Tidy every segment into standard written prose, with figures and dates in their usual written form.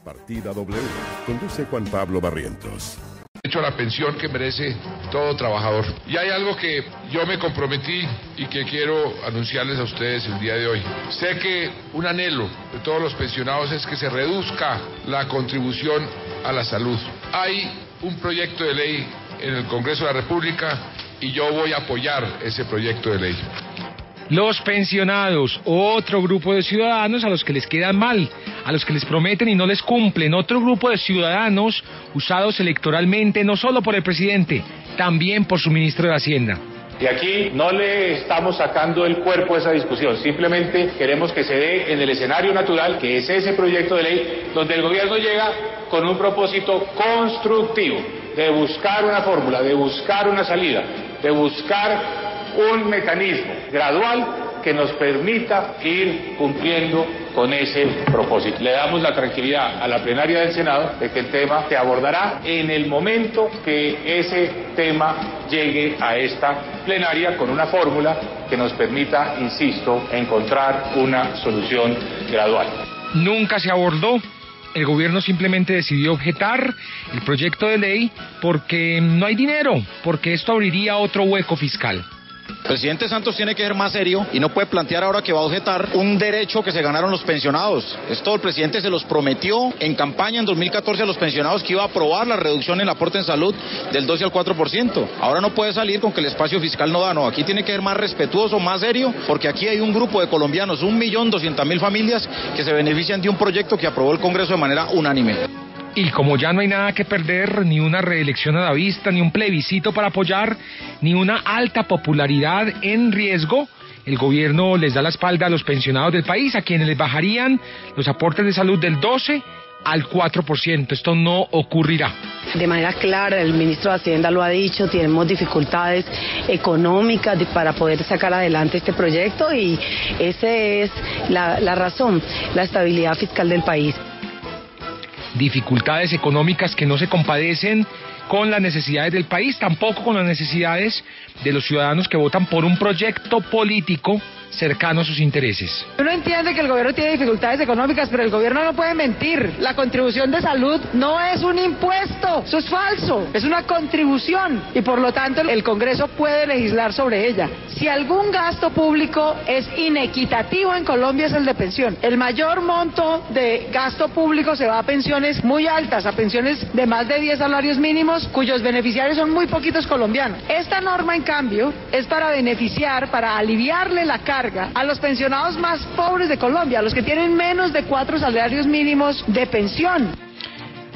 Partida W. Conduce Juan Pablo Barrientos. Hecho la pensión que merece todo trabajador. Y hay algo que yo me comprometí y que quiero anunciarles a ustedes el día de hoy. Sé que un anhelo de todos los pensionados es que se reduzca la contribución a la salud. Hay un proyecto de ley en el Congreso de la República y yo voy a apoyar ese proyecto de ley. Los pensionados, otro grupo de ciudadanos a los que les quedan mal, a los que les prometen y no les cumplen, otro grupo de ciudadanos usados electoralmente no solo por el presidente, también por su ministro de Hacienda. Y aquí no le estamos sacando el cuerpo a esa discusión, simplemente queremos que se dé en el escenario natural, que es ese proyecto de ley, donde el gobierno llega con un propósito constructivo, de buscar una fórmula, de buscar una salida, de buscar un mecanismo gradual que nos permita ir cumpliendo con ese propósito. Le damos la tranquilidad a la plenaria del Senado de que el tema se abordará en el momento que ese tema llegue a esta plenaria con una fórmula que nos permita, insisto, encontrar una solución gradual. Nunca se abordó. El gobierno simplemente decidió objetar el proyecto de ley porque no hay dinero, porque esto abriría otro hueco fiscal. El presidente Santos tiene que ser más serio y no puede plantear ahora que va a objetar un derecho que se ganaron los pensionados. Esto el presidente se los prometió en campaña en 2014 a los pensionados que iba a aprobar la reducción en el aporte en salud del 12 al 4%. Ahora no puede salir con que el espacio fiscal no da, no. Aquí tiene que ser más respetuoso, más serio, porque aquí hay un grupo de colombianos, 1.200.000 familias que se benefician de un proyecto que aprobó el Congreso de manera unánime. Y como ya no hay nada que perder, ni una reelección a la vista, ni un plebiscito para apoyar, ni una alta popularidad en riesgo, el gobierno les da la espalda a los pensionados del país, a quienes les bajarían los aportes de salud del 12 al 4%. Esto no ocurrirá. De manera clara, el ministro de Hacienda lo ha dicho, tenemos dificultades económicas para poder sacar adelante este proyecto y esa es la razón, la estabilidad fiscal del país. Dificultades económicas que no se compadecen con las necesidades del país, tampoco con las necesidades de los ciudadanos que votan por un proyecto político cercano a sus intereses. Uno entiende que el gobierno tiene dificultades económicas, pero el gobierno no puede mentir. La contribución de salud no es un impuesto, eso es falso, es una contribución y por lo tanto el Congreso puede legislar sobre ella. Si algún gasto público es inequitativo en Colombia es el de pensión. El mayor monto de gasto público se va a pensiones muy altas, a pensiones de más de 10 salarios mínimos, cuyos beneficiarios son muy poquitos colombianos. Esta norma, en cambio, es para beneficiar, para aliviarle la carga a los pensionados más pobres de Colombia, a los que tienen menos de 4 salarios mínimos de pensión.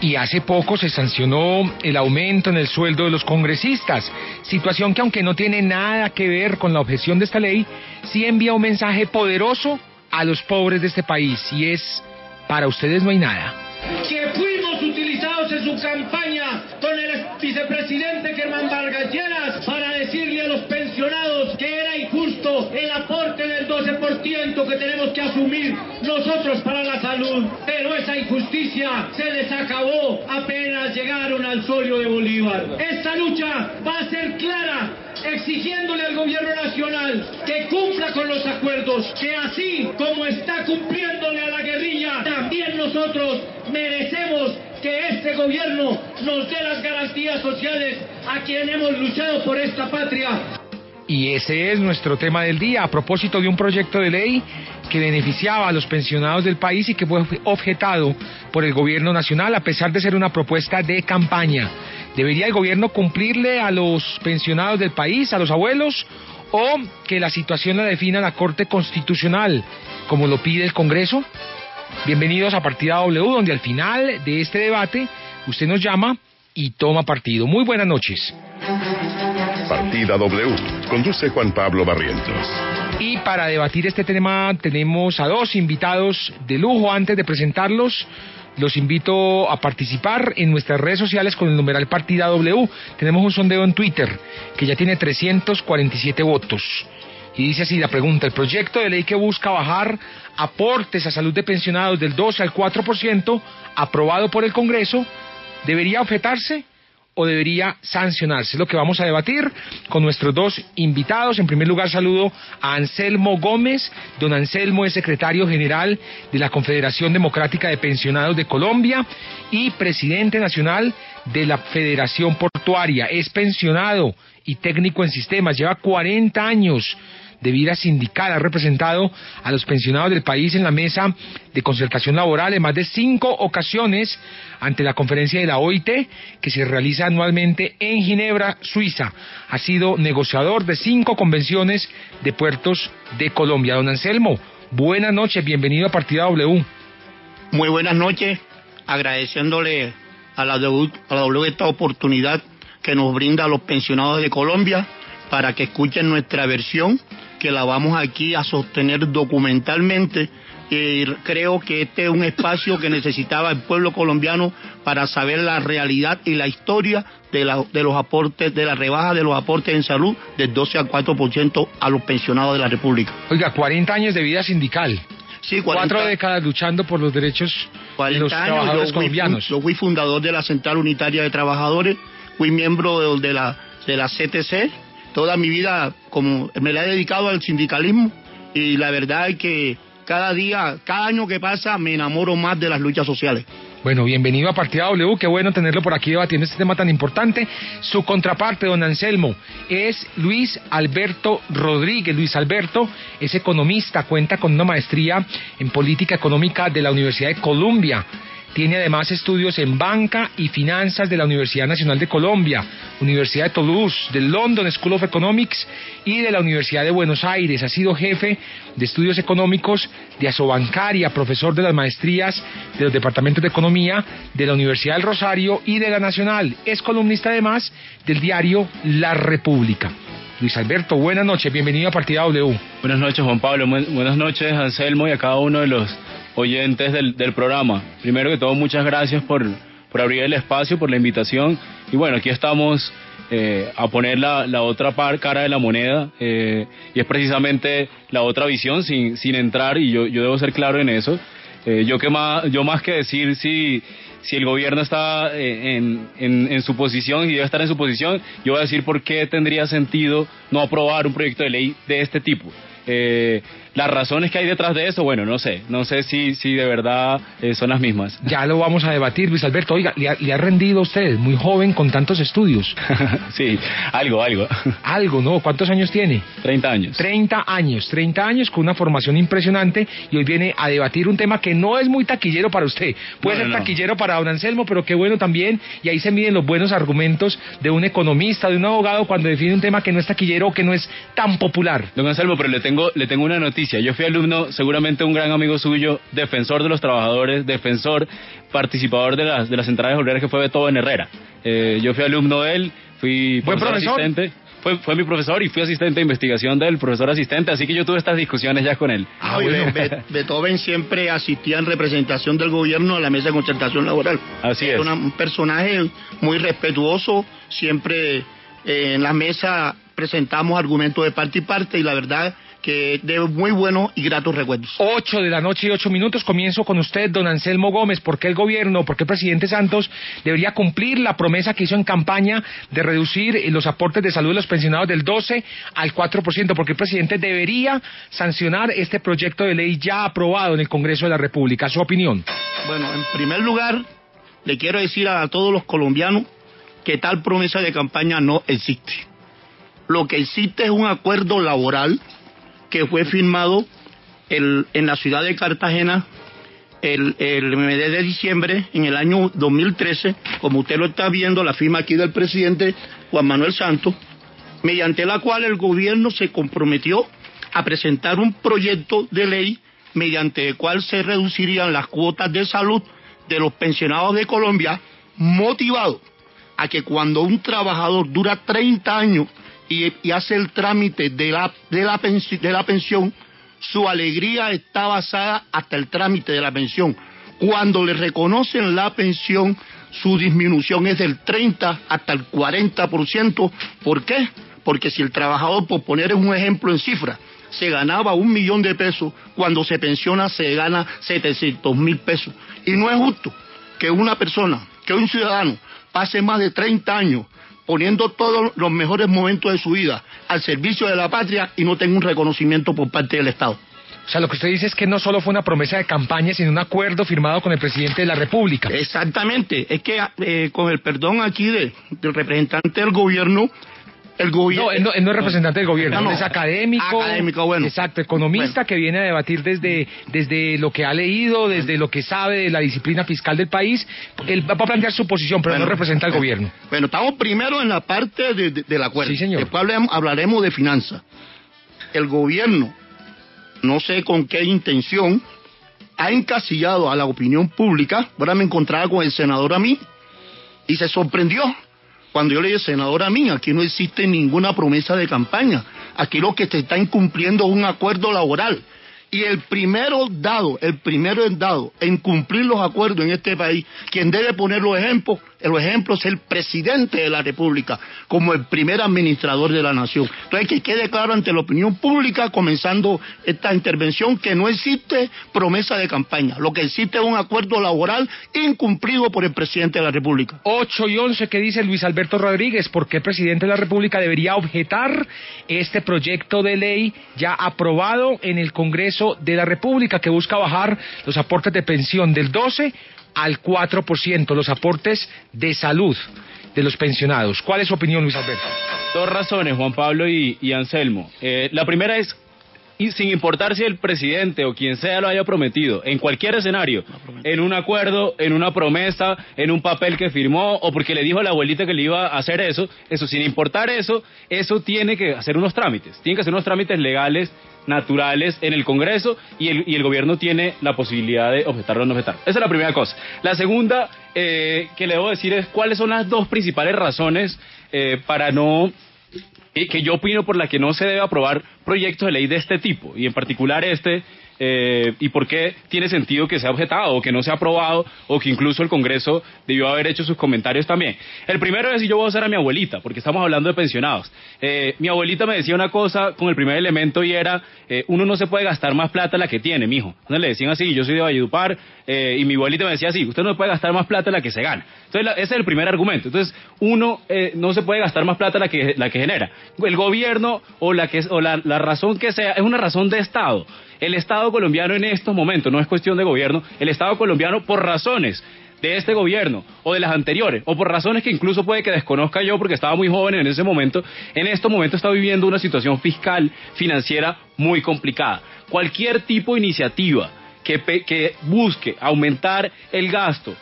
Y hace poco se sancionó el aumento en el sueldo de los congresistas, situación que, aunque no tiene nada que ver con la objeción de esta ley, sí envía un mensaje poderoso a los pobres de este país, y es: para ustedes no hay nada. Que fuimos utilizados en su campaña con el vicepresidente Germán Vargas Lleras para decirle a los pensionados que era injusto el aporte del 12% que tenemos que asumir nosotros para la salud. Pero esa injusticia se les acabó apenas llegaron al solio de Bolívar. Esta lucha va a ser clara, exigiéndole al gobierno nacional que cumpla con los acuerdos, que así como está cumpliéndole a la guerrilla, también nosotros merecemos que este gobierno nos dé las garantías sociales a quienes hemos luchado por esta patria. Y ese es nuestro tema del día, a propósito de un proyecto de ley que beneficiaba a los pensionados del país y que fue objetado por el gobierno nacional a pesar de ser una propuesta de campaña. ¿Debería el gobierno cumplirle a los pensionados del país, a los abuelos, o que la situación la defina la Corte Constitucional, como lo pide el Congreso? Bienvenidos a Partida W, donde al final de este debate usted nos llama y toma partido. Muy buenas noches. Partida W. Conduce Juan Pablo Barrientos. Y para debatir este tema tenemos a dos invitados de lujo. Antes de presentarlos, los invito a participar en nuestras redes sociales con el numeral Partida W. Tenemos un sondeo en Twitter que ya tiene 347 votos. Y dice así la pregunta: ¿el proyecto de ley que busca bajar aportes a salud de pensionados del 12 al 4%, aprobado por el Congreso, debería objetarse o debería sancionarse? Es lo que vamos a debatir con nuestros dos invitados. En primer lugar, saludo a Anselmo Gómez. Don Anselmo es secretario general de la Confederación Democrática de Pensionados de Colombia y presidente nacional de la Federación Portuaria. Es pensionado y técnico en sistemas. Lleva 40 años de vida sindical, ha representado a los pensionados del país en la mesa de concertación laboral en más de 5 ocasiones ante la conferencia de la OIT que se realiza anualmente en Ginebra, Suiza. Ha sido negociador de 5 convenciones de puertos de Colombia. Don Anselmo, buenas noches, bienvenido a Partida W. Muy buenas noches, agradeciéndole a la W esta oportunidad que nos brinda a los pensionados de Colombia para que escuchen nuestra versión, que la vamos aquí a sostener documentalmente. Y creo que este es un espacio que necesitaba el pueblo colombiano para saber la realidad y la historia de los aportes, de la rebaja de los aportes en salud del 12 al 4% a los pensionados de la República. Oiga, 40 años de vida sindical. Sí, 40, 4 décadas luchando por los derechos de los trabajadores colombianos. Yo fui fundador de la Central Unitaria de Trabajadores, fui miembro de la CTC. Toda mi vida me la he dedicado al sindicalismo y la verdad es que cada año que pasa me enamoro más de las luchas sociales. Bueno, bienvenido a Partida W, qué bueno tenerlo por aquí debatiendo este tema tan importante. Su contraparte, don Anselmo, es Luis Alberto Rodríguez. Luis Alberto es economista, cuenta con una maestría en política económica de la Universidad de Columbia. Tiene además estudios en banca y finanzas de la Universidad Nacional de Colombia, Universidad de Toulouse, del London School of Economics y de la Universidad de Buenos Aires. Ha sido jefe de estudios económicos de Asobancaria, profesor de las maestrías de los departamentos de economía de la Universidad del Rosario y de la Nacional. Es columnista además del diario La República. Luis Alberto, buenas noches, bienvenido a Partida W. Buenas noches, Juan Pablo, buenas noches, Anselmo, y a cada uno de los oyentes del programa. Primero que todo, muchas gracias por abrir el espacio, por la invitación, y bueno, aquí estamos a poner la otra cara de la moneda, y es precisamente la otra visión, sin entrar, y yo debo ser claro en eso. Yo más que decir si el gobierno está en su posición y debe estar en su posición, yo voy a decir por qué tendría sentido no aprobar un proyecto de ley de este tipo. Las razones que hay detrás de eso, bueno, no sé si de verdad son las mismas. Ya lo vamos a debatir, Luis Alberto. Oiga, le ha rendido a usted, muy joven, con tantos estudios. Sí, algo. Algo, ¿no? ¿Cuántos años tiene? 30 años. 30 años con una formación impresionante, y hoy viene a debatir un tema que no es muy taquillero para usted. Puede ser taquillero para don Anselmo, pero qué bueno también, y ahí se miden los buenos argumentos de un economista, de un abogado, cuando define un tema que no es taquillero o que no es tan popular. Don Anselmo, pero le tengo una noticia. Yo fui alumno, seguramente un gran amigo suyo, defensor de los trabajadores, participador de las centrales obreras, que fue Beethoven Herrera. Yo fui alumno de él, fui asistente. Fue mi profesor y fui asistente de investigación del profesor asistente, así que yo tuve estas discusiones ya con él. Bueno. Beethoven siempre asistía en representación del gobierno a la mesa de concertación laboral. Así es. Un personaje muy respetuoso, siempre en la mesa presentamos argumentos de parte y parte, y la verdad que de muy buenos y gratos recuerdos. 8 de la noche y 8 minutos, comienzo con usted, don Anselmo Gómez. ¿Por qué el gobierno, por qué el presidente Santos debería cumplir la promesa que hizo en campaña de reducir los aportes de salud de los pensionados del 12 al 4%? ¿Por qué el presidente debería sancionar este proyecto de ley ya aprobado en el Congreso de la República? ¿Su opinión? Bueno, en primer lugar, le quiero decir a todos los colombianos que tal promesa de campaña no existe. Lo que existe es un acuerdo laboral que fue firmado en la ciudad de Cartagena el mes de diciembre en el año 2013, como usted lo está viendo, la firma aquí del presidente Juan Manuel Santos, mediante la cual el gobierno se comprometió a presentar un proyecto de ley mediante el cual se reducirían las cuotas de salud de los pensionados de Colombia, motivado a que cuando un trabajador dura 30 años y hace el trámite de la pensión, su alegría está basada hasta el trámite de la pensión. Cuando le reconocen la pensión, su disminución es del 30 hasta el 40%. ¿Por qué? Porque si el trabajador, por poner un ejemplo en cifra, se ganaba 1 millón de pesos, cuando se pensiona se gana 700.000 pesos. Y no es justo que una persona que un ciudadano pase más de 30 años poniendo todos los mejores momentos de su vida al servicio de la patria y no tenga un reconocimiento por parte del Estado. O sea, lo que usted dice es que no solo fue una promesa de campaña, sino un acuerdo firmado con el presidente de la República. Exactamente. Es que, con el perdón aquí del representante del gobierno, el gobierno... No, él no es representante del gobierno, no, es académico. Académico, bueno. Exacto, economista, bueno, que viene a debatir desde lo que ha leído, desde lo que sabe de la disciplina fiscal del país. Él va a plantear su posición, pero no representa al gobierno. Bueno, estamos primero en la parte del acuerdo. Sí, señor. Después hablaremos de finanzas. El gobierno, no sé con qué intención, ha encasillado a la opinión pública. Ahora me encontraba con el senador Amin y se sorprendió cuando yo le dije, senador Amin, aquí no existe ninguna promesa de campaña. Aquí lo que se está incumpliendo es un acuerdo laboral. Y el primero en dado en cumplir los acuerdos en este país, quien debe poner los ejemplos es el presidente de la República, como el primer administrador de la nación. Entonces, que quede claro ante la opinión pública, comenzando esta intervención, que no existe promesa de campaña. Lo que existe es un acuerdo laboral incumplido por el presidente de la República. 8:11, ¿qué dice Luis Alberto Rodríguez? ¿Por qué el presidente de la República debería objetar este proyecto de ley ya aprobado en el Congreso de la República, que busca bajar los aportes de pensión del 12% al 4%, los aportes de salud de los pensionados? ¿Cuál es su opinión, Luis Alberto? Dos razones, Juan Pablo y Anselmo. La primera es, y sin importar si el presidente o quien sea lo haya prometido, en cualquier escenario, en un acuerdo, en una promesa, en un papel que firmó, o porque le dijo a la abuelita que le iba a hacer eso, sin importar eso tiene que hacer unos trámites, legales, naturales en el Congreso, y el gobierno tiene la posibilidad de objetarlo o no objetar. Esa es la primera cosa. La segunda que le debo decir es cuáles son las dos principales razones para no... que yo opino por la que no se debe aprobar proyectos de ley de este tipo, y en particular y por qué tiene sentido que sea objetado, o que no sea aprobado, o que incluso el Congreso debió haber hecho sus comentarios también. El primero es, y yo voy a usar a mi abuelita, porque estamos hablando de pensionados. Mi abuelita me decía una cosa con el primer elemento, y era, uno no se puede gastar más plata de la que tiene, mijo. Entonces le decían así, yo soy de Valledupar, y mi abuelita me decía así, usted no puede gastar más plata de la que se gana. Entonces ese es el primer argumento. Entonces uno no se puede gastar más plata de la que genera. El gobierno o la razón que sea es una razón de Estado. El Estado colombiano en estos momentos, no es cuestión de gobierno, el Estado colombiano, por razones de este gobierno o de las anteriores, o por razones que incluso puede que desconozca yo porque estaba muy joven en ese momento, en estos momentos está viviendo una situación fiscal, financiera muy complicada. Cualquier tipo de iniciativa que busque aumentar el gasto,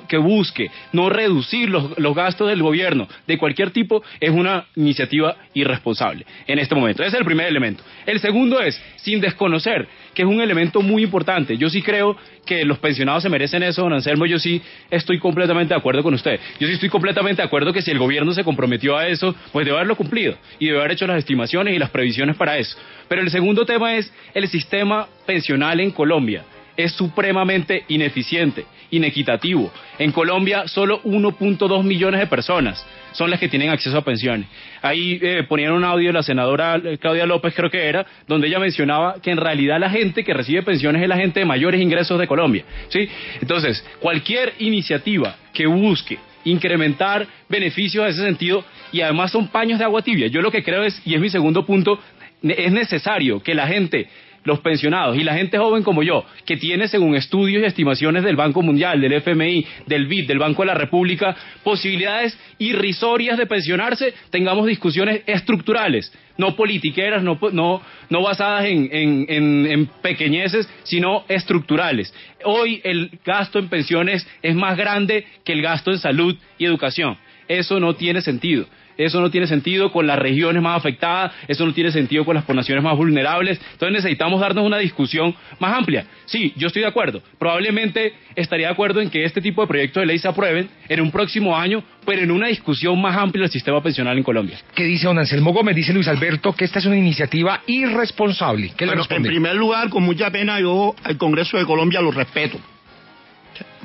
que busque no reducir los gastos del gobierno de cualquier tipo, es una iniciativa irresponsable en este momento. Ese es el primer elemento. El segundo es, sin desconocer, que es un elemento muy importante. Yo sí creo que los pensionados se merecen eso, don Anselmo. Yo sí estoy completamente de acuerdo con usted. Yo sí estoy completamente de acuerdo que si el gobierno se comprometió a eso, pues debe haberlo cumplido y debe haber hecho las estimaciones y las previsiones para eso. Pero el segundo tema es el sistema pensional en Colombia. Es supremamente ineficiente, inequitativo. En Colombia solo 1.2 millones de personas son las que tienen acceso a pensiones. Ahí ponían un audio de la senadora Claudia López, creo que era, donde ella mencionaba que en realidad la gente que recibe pensiones es la gente de mayores ingresos de Colombia, ¿sí? Entonces, cualquier iniciativa que busque incrementar beneficios en ese sentido, y además son paños de agua tibia. Yo lo que creo es, y es mi segundo punto, es necesario que la gente, los pensionados y la gente joven como yo, que tiene, según estudios y estimaciones del Banco Mundial, del FMI, del BID, del Banco de la República, posibilidades irrisorias de pensionarse, tengamos discusiones estructurales, no politiqueras, no basadas en pequeñeces, sino estructurales. Hoy el gasto en pensiones es más grande que el gasto en salud y educación. Eso no tiene sentido. Eso no tiene sentido con las regiones más afectadas, eso no tiene sentido con las poblaciones más vulnerables. Entonces necesitamos darnos una discusión más amplia. Sí, yo estoy de acuerdo. Probablemente estaría de acuerdo en que este tipo de proyectos de ley se aprueben en un próximo año, pero en una discusión más amplia del sistema pensional en Colombia. ¿Qué dice don Anselmo Gómez? Dice Luis Alberto que esta es una iniciativa irresponsable. ¿Qué le responde? En primer lugar, con mucha pena, yo al Congreso de Colombia lo respeto.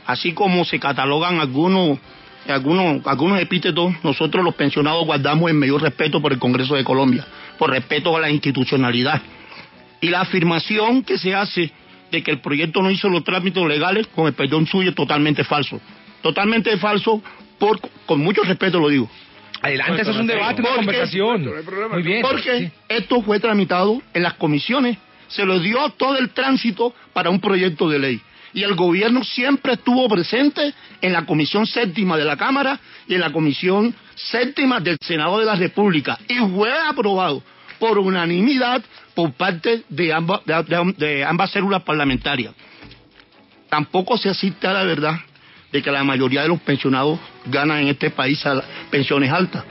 Así como se catalogan algunos epítetos, nosotros los pensionados guardamos el mayor respeto por el Congreso de Colombia, por respeto a la institucionalidad. Y la afirmación que se hace de que el proyecto no hizo los trámites legales, con el perdón suyo, es totalmente falso. totalmente falso, con mucho respeto lo digo. Adelante, eso es un debate, una conversación. Muy bien. Porque esto fue tramitado en las comisiones, se lo dio todo el tránsito para un proyecto de ley. Y el gobierno siempre estuvo presente en la Comisión Séptima de la Cámara y en la Comisión Séptima del Senado de la República. Y fue aprobado por unanimidad por parte de ambas células parlamentarias. Tampoco se asiste a la verdad de que la mayoría de los pensionados ganan en este país pensiones altas.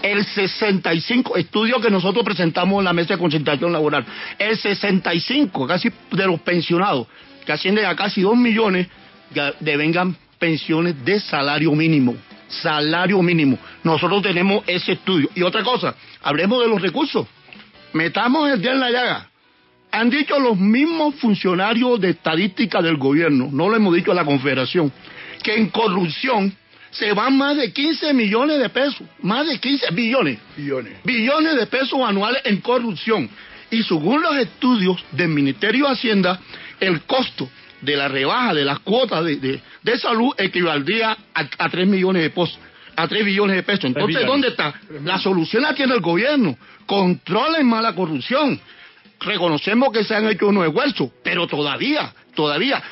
El 65, estudio que nosotros presentamos en la mesa de concertación laboral, el 65 casi de los pensionados, que ascienden a casi 2 millones, devengan pensiones de salario mínimo. Salario mínimo. Nosotros tenemos ese estudio. Y otra cosa, hablemos de los recursos. Metamos el dedo en la llaga. Han dicho los mismos funcionarios de estadística del gobierno, no lo hemos dicho a la Confederación, que en corrupción se van más de 15 millones de pesos, más de 15 billones de pesos anuales en corrupción. Y según los estudios del Ministerio de Hacienda, el costo de la rebaja de las cuotas de salud equivaldría a 3 millones de pesos. A 3 billones de pesos. Entonces, ¿dónde está? La solución la tiene el gobierno. Controlen más la corrupción. Reconocemos que se han hecho unos esfuerzos, pero todavía,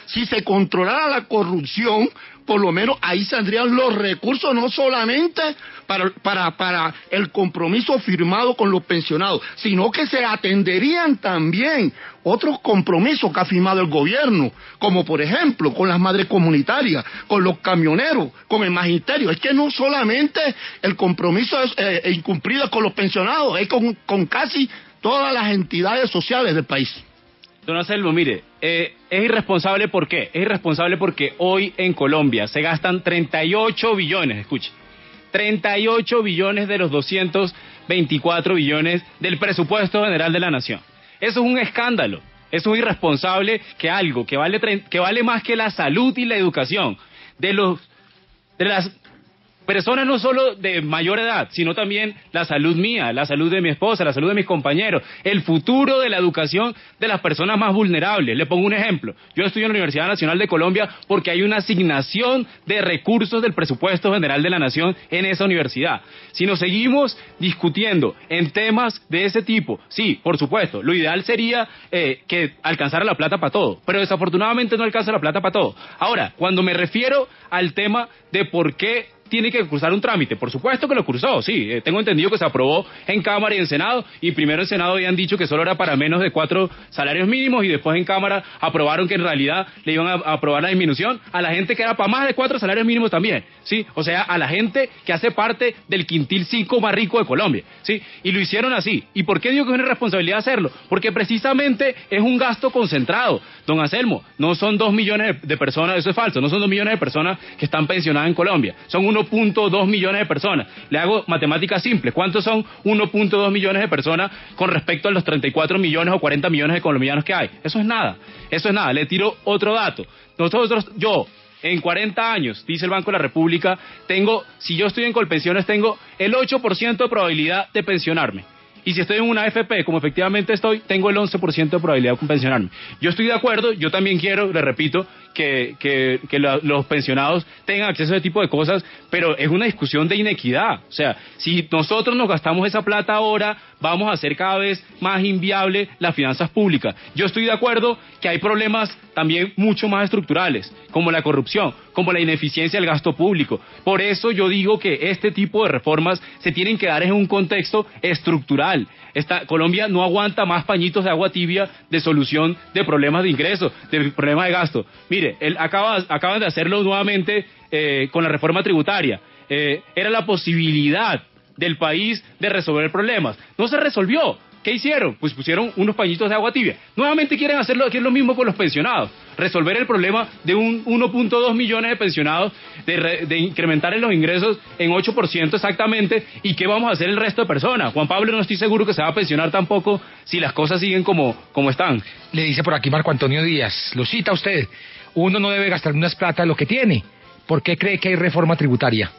si se controlara la corrupción, por lo menos ahí saldrían los recursos, no solamente para el compromiso firmado con los pensionados, sino que se atenderían también otros compromisos que ha firmado el gobierno, como por ejemplo con las madres comunitarias, con los camioneros, con el magisterio. Es que no solamente el compromiso es incumplido con los pensionados, es con casi todas las entidades sociales del país. Don Anselmo, mire, es irresponsable. ¿Por qué? Es irresponsable porque hoy en Colombia se gastan 38 billones, escuche, 38 billones de los 224 billones del presupuesto general de la nación. Eso es un escándalo, eso es irresponsable que algo que vale más que la salud y la educación de las personas no solo de mayor edad, sino también la salud mía, la salud de mi esposa, la salud de mis compañeros, el futuro de la educación de las personas más vulnerables. Le pongo un ejemplo. Yo estudio en la Universidad Nacional de Colombia porque hay una asignación de recursos del presupuesto general de la nación en esa universidad. Si nos seguimos discutiendo en temas de ese tipo, sí, por supuesto, lo ideal sería que alcanzara la plata para todo, pero desafortunadamente no alcanza la plata para todo. Ahora, cuando me refiero al tema de por qué tiene que cursar un trámite, por supuesto que lo cursó, sí, tengo entendido que se aprobó en Cámara y en Senado, y primero en Senado habían dicho que solo era para menos de 4 salarios mínimos, y después en Cámara aprobaron que en realidad le iban a aprobar la disminución a la gente que era para más de 4 salarios mínimos también, sí, o sea, a la gente que hace parte del quintil 5 más rico de Colombia, sí, y lo hicieron así. ¿Y por qué digo que es una responsabilidad hacerlo? Porque precisamente es un gasto concentrado. Don Anselmo, no son 2 millones de personas, eso es falso, no son 2 millones de personas que están pensionadas en Colombia, son 1.2 millones de personas. Le hago matemáticas simples. ¿Cuántos son 1.2 millones de personas con respecto a los 34 millones o 40 millones de colombianos que hay? Eso es nada. Le tiro otro dato. Yo, en 40 años, dice el Banco de la República, si yo estoy en Colpensiones, tengo el 8% de probabilidad de pensionarme. Y si estoy en una AFP, como efectivamente estoy, tengo el 11% de probabilidad de pensionarme. Yo estoy de acuerdo, yo también quiero, le repito, que los pensionados tengan acceso a ese tipo de cosas, pero es una discusión de inequidad. O sea, si nosotros nos gastamos esa plata ahora, vamos a hacer cada vez más inviable las finanzas públicas. Yo estoy de acuerdo que hay problemas también mucho más estructurales, como la corrupción, como la ineficiencia del gasto público. Por eso yo digo que este tipo de reformas se tienen que dar en un contexto estructural. Colombia no aguanta más pañitos de agua tibia de solución de problemas de ingresos, de problemas de gasto. Mire, acaban de hacerlo nuevamente con la reforma tributaria. Era la posibilidad del país de resolver problemas. No se resolvió. ¿Qué hicieron? Pues pusieron unos pañitos de agua tibia. Nuevamente quieren hacerlo, aquí es lo mismo con los pensionados. Resolver el problema de un 1.2 millones de pensionados, de incrementar en los ingresos en 8% exactamente. ¿Y qué vamos a hacer el resto de personas? Juan Pablo, no estoy seguro que se va a pensionar tampoco si las cosas siguen como están. Le dice por aquí Marco Antonio Díaz, lo cita usted, uno no debe gastar unas plata de lo que tiene. ¿Por qué cree que hay reforma tributaria?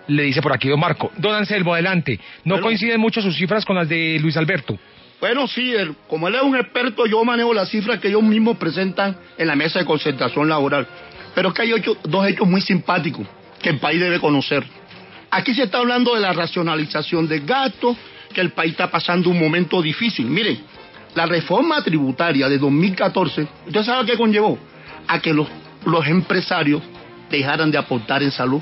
Le dice por aquí don Marco. Don Anselmo, adelante. No coinciden mucho sus cifras con las de Luis Alberto. Bueno, sí, como él es un experto, yo manejo las cifras que ellos mismos presentan en la mesa de concertación laboral. Pero es que hay dos hechos muy simpáticos que el país debe conocer. Aquí se está hablando de la racionalización del gasto, que el país está pasando un momento difícil. Miren, la reforma tributaria de 2014, ¿usted sabe qué conllevó? A que los empresarios dejaran de aportar en salud,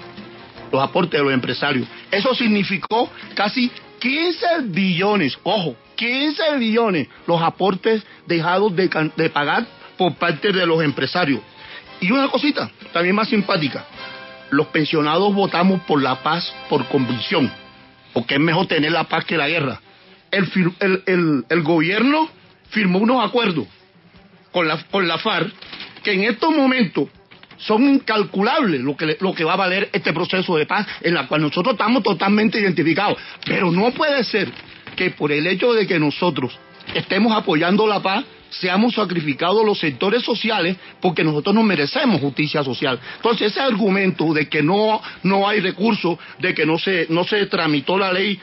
los aportes de los empresarios. Eso significó casi 15 billones, ojo, 15 billones, los aportes dejados de pagar por parte de los empresarios. Y una cosita también más simpática, los pensionados votamos por la paz por convicción, porque es mejor tener la paz que la guerra. El gobierno firmó unos acuerdos con la FARC que en estos momentos son incalculables lo que va a valer este proceso de paz en la cual nosotros estamos totalmente identificados. Pero no puede ser que por el hecho de que nosotros estemos apoyando la paz seamos sacrificados los sectores sociales porque nosotros no merecemos justicia social. Entonces ese argumento de que no hay recursos, de que no se tramitó la ley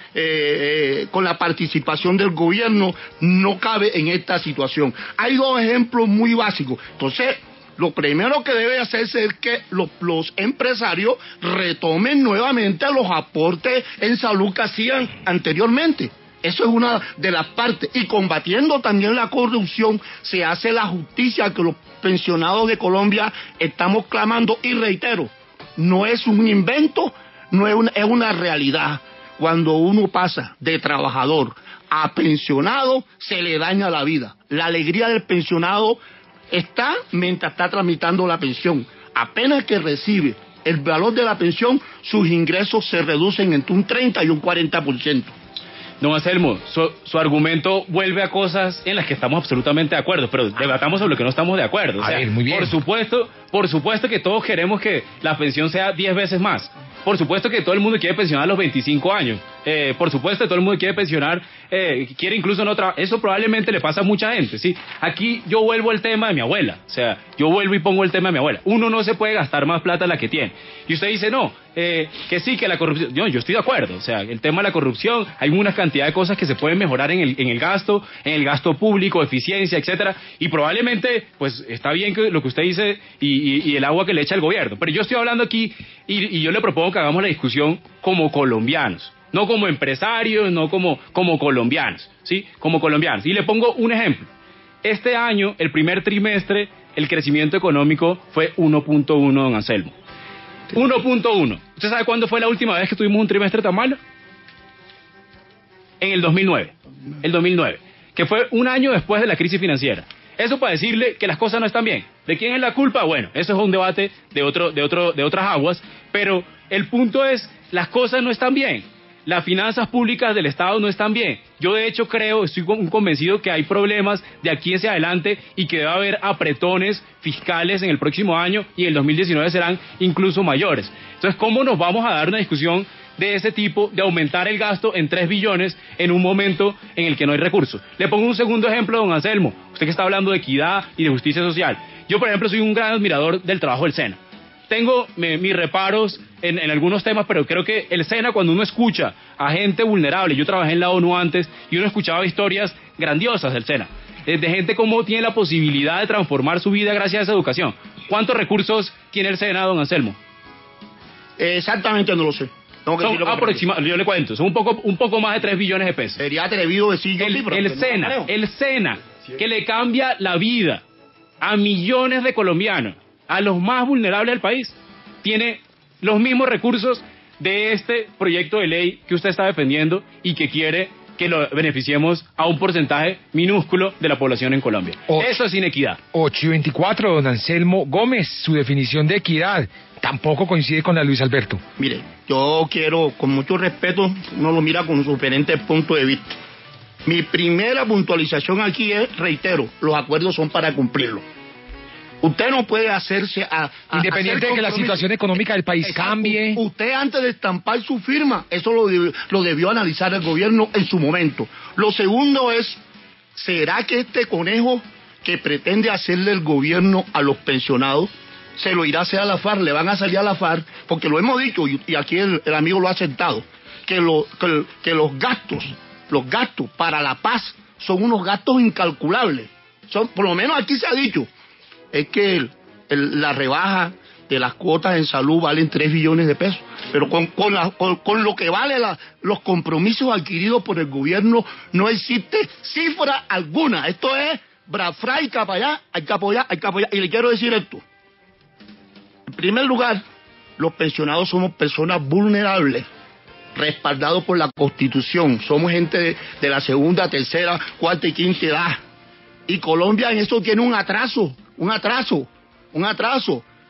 con la participación del gobierno, no cabe en esta situación. Hay dos ejemplos muy básicos. Entonces lo primero que debe hacerse es que los empresarios retomen nuevamente los aportes en salud que hacían anteriormente. Eso es una de las partes. Y combatiendo también la corrupción, se hace la justicia que los pensionados de Colombia estamos clamando. Y reitero, no es un invento, es una realidad. Cuando uno pasa de trabajador a pensionado, se le daña la vida. La alegría del pensionado está mientras está tramitando la pensión. Apenas que recibe el valor de la pensión, sus ingresos se reducen entre un 30 y un 40%. Don Anselmo, su argumento vuelve a cosas en las que estamos absolutamente de acuerdo, pero debatamos sobre lo que no estamos de acuerdo. O sea, muy bien. Por supuesto que todos queremos que la pensión sea 10 veces más. Por supuesto que todo el mundo quiere pensionar a los 25 años. Por supuesto que todo el mundo quiere pensionar, quiere incluso no trabajar. Eso probablemente le pasa a mucha gente, ¿sí? Aquí yo vuelvo al tema de mi abuela. O sea, yo vuelvo y pongo el tema de mi abuela. Uno no se puede gastar más plata de la que tiene. Y usted dice, no, que sí, que la corrupción. Yo estoy de acuerdo. O sea, el tema de la corrupción, hay una cantidad de cosas que se pueden mejorar en el gasto público, eficiencia, etcétera. Y probablemente, pues, está bien que lo que usted dice y el agua que le echa el gobierno. Pero yo estoy hablando aquí y yo le propongo que hagamos la discusión como colombianos. No como empresarios, no como colombianos, ¿sí? Como colombianos. Y le pongo un ejemplo. Este año, el primer trimestre, el crecimiento económico fue 1.1, don Anselmo. 1.1. ¿Usted sabe cuándo fue la última vez que tuvimos un trimestre tan malo? En el 2009. El 2009. Que fue un año después de la crisis financiera. Eso para decirle que las cosas no están bien. ¿De quién es la culpa? Bueno, eso es un debate de otras aguas, pero el punto es, las cosas no están bien. Las finanzas públicas del Estado no están bien. Yo de hecho estoy convencido que hay problemas de aquí hacia adelante y que debe haber apretones fiscales en el próximo año y en el 2019 serán incluso mayores. Entonces, ¿cómo nos vamos a dar una discusión de ese tipo, de aumentar el gasto en 3 billones en un momento en el que no hay recursos? Le pongo un segundo ejemplo, don Anselmo, usted que está hablando de equidad y de justicia social. Yo, por ejemplo, soy un gran admirador del trabajo del SENA. Tengo mis reparos en algunos temas, pero creo que el SENA, cuando uno escucha a gente vulnerable, yo trabajé en la ONU antes y uno escuchaba historias grandiosas del SENA, de gente como tiene la posibilidad de transformar su vida gracias a esa educación. ¿Cuántos recursos tiene el SENA, don Anselmo? Exactamente no lo sé. Son aproximadamente, yo le cuento, son un poco más de 3 billones de pesos. Sería atrevido decir yo el SENA, que le cambia la vida a millones de colombianos, a los más vulnerables del país, tiene los mismos recursos de este proyecto de ley que usted está defendiendo y que quiere que lo beneficiemos a un porcentaje minúsculo de la población en Colombia. Eso es inequidad. 8:24, don Anselmo Gómez, su definición de equidad tampoco coincide con la de Luis Alberto. Mire, yo quiero, con mucho respeto, uno lo mira con sus diferentes puntos de vista. Mi primera puntualización aquí es, reitero, los acuerdos son para cumplirlos. Usted no puede hacerse independiente de que la situación económica del país cambie. Usted, antes de estampar su firma, eso lo debió analizar el gobierno en su momento. Lo segundo es, ¿será que este conejo que pretende hacerle el gobierno a los pensionados se lo irá a hacer a la FARC? Le van a salir a la FARC, porque lo hemos dicho y aquí el amigo lo ha aceptado, que los gastos para la paz son unos gastos incalculables. Por lo menos aquí se ha dicho, es que la rebaja de las cuotas en salud valen 3 billones de pesos, pero con lo que vale los compromisos adquiridos por el gobierno no existe cifra alguna. Esto es brafra y capallá, hay que apoyar. Y le quiero decir esto. En primer lugar, los pensionados somos personas vulnerables, respaldados por la Constitución. Somos gente de la segunda, tercera, cuarta y quinta edad. Y Colombia en eso tiene un atraso.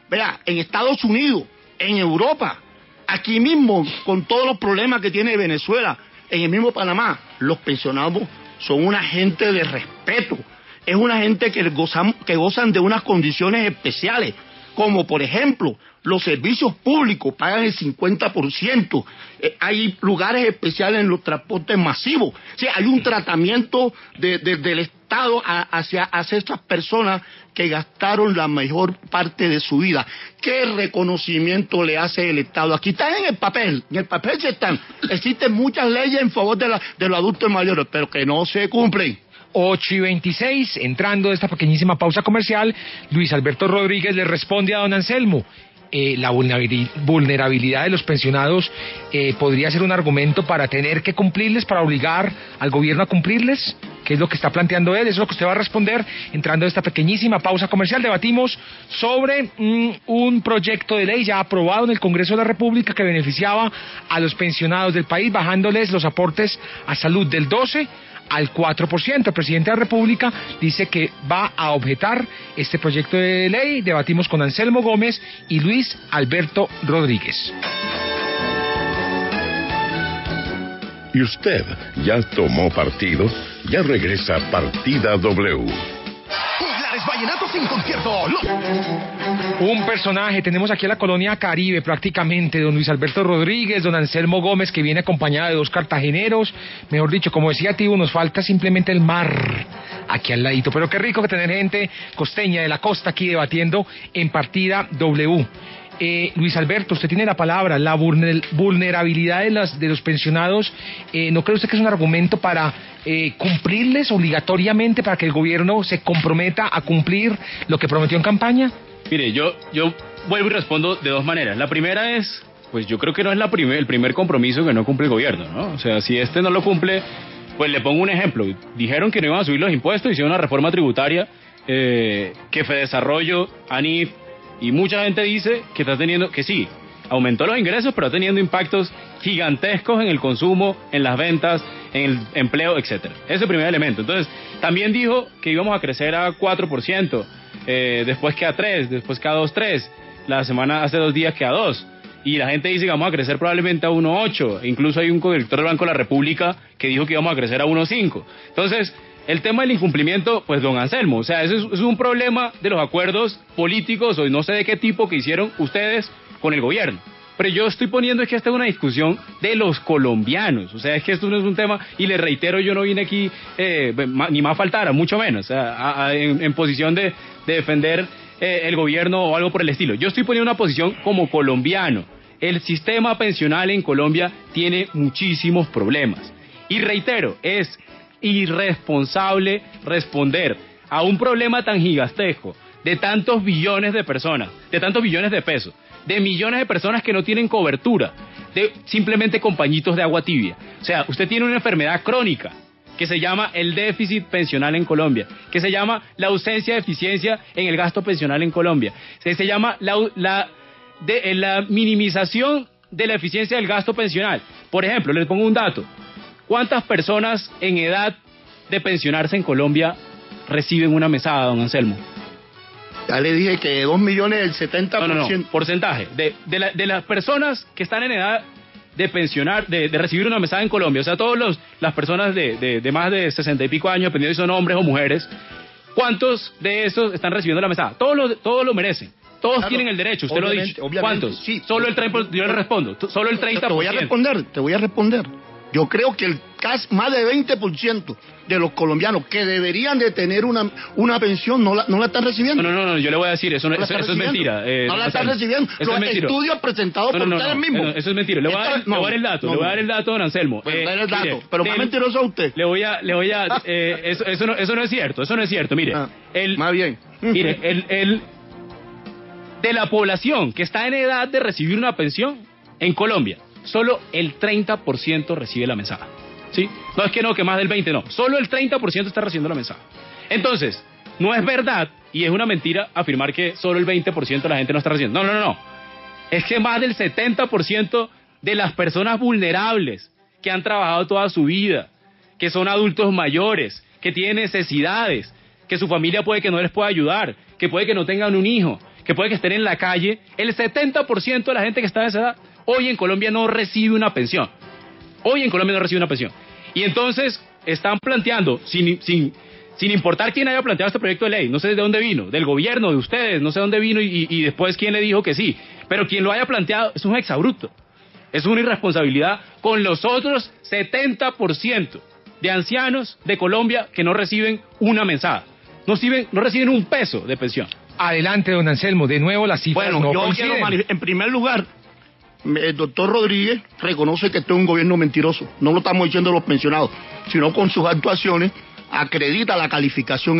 Vea, en Estados Unidos, en Europa, aquí mismo, con todos los problemas que tiene Venezuela, en el mismo Panamá, los pensionados son una gente de respeto. Es una gente que gozan de unas condiciones especiales, como por ejemplo, los servicios públicos pagan el 50%, hay lugares especiales en los transportes masivos, o sea, hay un tratamiento del Estado hacia estas personas que gastaron la mejor parte de su vida. ¿Qué reconocimiento le hace el Estado? Aquí están en el papel sí están. Existen muchas leyes en favor de los adultos mayores, pero que no se cumplen. 8:26, entrando de esta pequeñísima pausa comercial, Luis Alberto Rodríguez le responde a don Anselmo. La vulnerabilidad de los pensionados podría ser un argumento para tener que cumplirles, para obligar al gobierno a cumplirles, que es lo que está planteando él. Eso es lo que usted va a responder entrando de esta pequeñísima pausa comercial. Debatimos sobre un proyecto de ley ya aprobado en el Congreso de la República que beneficiaba a los pensionados del país, bajándoles los aportes a salud del 12% al 4%. El presidente de la República dice que va a objetar este proyecto de ley. Debatimos con Anselmo Gómez y Luis Alberto Rodríguez. ¿Y usted ya tomó partido? Ya regresa Partida W. Vallenatos en concierto. Un personaje, tenemos aquí a la colonia Caribe prácticamente, don Luis Alberto Rodríguez, don Anselmo Gómez, que viene acompañado de 2 cartageneros, mejor dicho, como decía Tibu, nos falta simplemente el mar aquí al ladito, pero qué rico que tener gente costeña de la costa aquí debatiendo en Partida W. Luis Alberto, usted tiene la palabra. La vulnerabilidad de los pensionados, ¿no cree usted que es un argumento para cumplirles obligatoriamente, para que el gobierno se comprometa a cumplir lo que prometió en campaña? Mire, yo vuelvo y respondo de 2 maneras. La primera es, pues yo creo que no es el primer compromiso que no cumple el gobierno, ¿no? O sea, si este no lo cumple, pues le pongo un ejemplo. Dijeron que no iban a subir los impuestos, hicieron una reforma tributaria, que Fedesarrollo, ANIF, y mucha gente dice que está teniendo, que sí, aumentó los ingresos, pero está teniendo impactos gigantescos en el consumo, en las ventas, en el empleo, etcétera. Ese es el primer elemento. Entonces, también dijo que íbamos a crecer a 4%, después que a 3%, después que a 2.3%, hace 2 días que a 2%. Y la gente dice que vamos a crecer probablemente a 1.8%. Incluso hay un codirector del Banco de la República que dijo que íbamos a crecer a 1.5%. Entonces, el tema del incumplimiento, pues don Anselmo, o sea, eso es un problema de los acuerdos políticos o no sé de qué tipo que hicieron ustedes con el gobierno. Pero yo estoy poniendo es que esta es una discusión de los colombianos, o sea, es que esto no es un tema, y le reitero, yo no vine aquí, ni más faltara, mucho menos, o sea, en posición de defender el gobierno o algo por el estilo. Yo estoy poniendo una posición como colombiano. El sistema pensional en Colombia tiene muchísimos problemas. Y reitero, es irresponsable responder a un problema tan gigantesco de tantos billones de personas, de tantos billones de pesos, de millones de personas que no tienen cobertura, de simplemente con pañitos de agua tibia. O sea, usted tiene una enfermedad crónica que se llama el déficit pensional en Colombia, que se llama la ausencia de eficiencia en el gasto pensional en Colombia, se llama la minimización de la eficiencia del gasto pensional. Por ejemplo, les pongo un dato. ¿Cuántas personas en edad de pensionarse en Colombia reciben una mesada, don Anselmo? Ya le dije que 2 millones, el 70%. No, porcentaje. De las personas que están en edad de pensionar, de recibir una mesada en Colombia, o sea, todas las personas de más de 60 y pico años, dependiendo si son hombres o mujeres, ¿cuántos de esos están recibiendo la mesada? Todos lo merecen. Todos claro, tienen el derecho, usted lo ha dicho. ¿Cuántos? Sí, solo el 30%, yo le respondo, solo el 30%. Te voy a responder. Yo creo que más de 20% de los colombianos que deberían de tener una pensión no la están recibiendo. No, yo le voy a decir, eso es mentira. No la están recibiendo. Los estudios presentados por ustedes mismos. Eso es mentira. Le voy a dar el dato, le voy a dar el dato, don Anselmo. El dato, pero más mentiroso a usted. Le voy a eso no es cierto, mire. Más bien. Mire, de la población que está en edad de recibir una pensión en Colombia, solo el 30% recibe la mesada. ¿Sí? No es que más del 20%, no. Solo el 30% está recibiendo la mesada. Entonces, no es verdad y es una mentira afirmar que solo el 20% de la gente no está recibiendo. No. Es que más del 70% de las personas vulnerables que han trabajado toda su vida, que son adultos mayores, que tienen necesidades, que su familia puede que no les pueda ayudar, que puede que no tengan un hijo, que puede que estén en la calle, el 70% de la gente que está de esa edad hoy en Colombia no recibe una pensión. Y entonces están planteando, sin importar quién haya planteado este proyecto de ley, no sé de dónde vino, del gobierno, de ustedes, no sé dónde vino y después quién le dijo que sí, pero quien lo haya planteado es un exabrupto, es una irresponsabilidad con los otros 70% de ancianos de Colombia que no reciben una mesada, no reciben un peso de pensión. Adelante, don Anselmo, de nuevo las cifras no coinciden. En primer lugar, el doctor Rodríguez reconoce que este es un gobierno mentiroso. No lo estamos diciendo los pensionados, sino con sus actuaciones acredita la calificación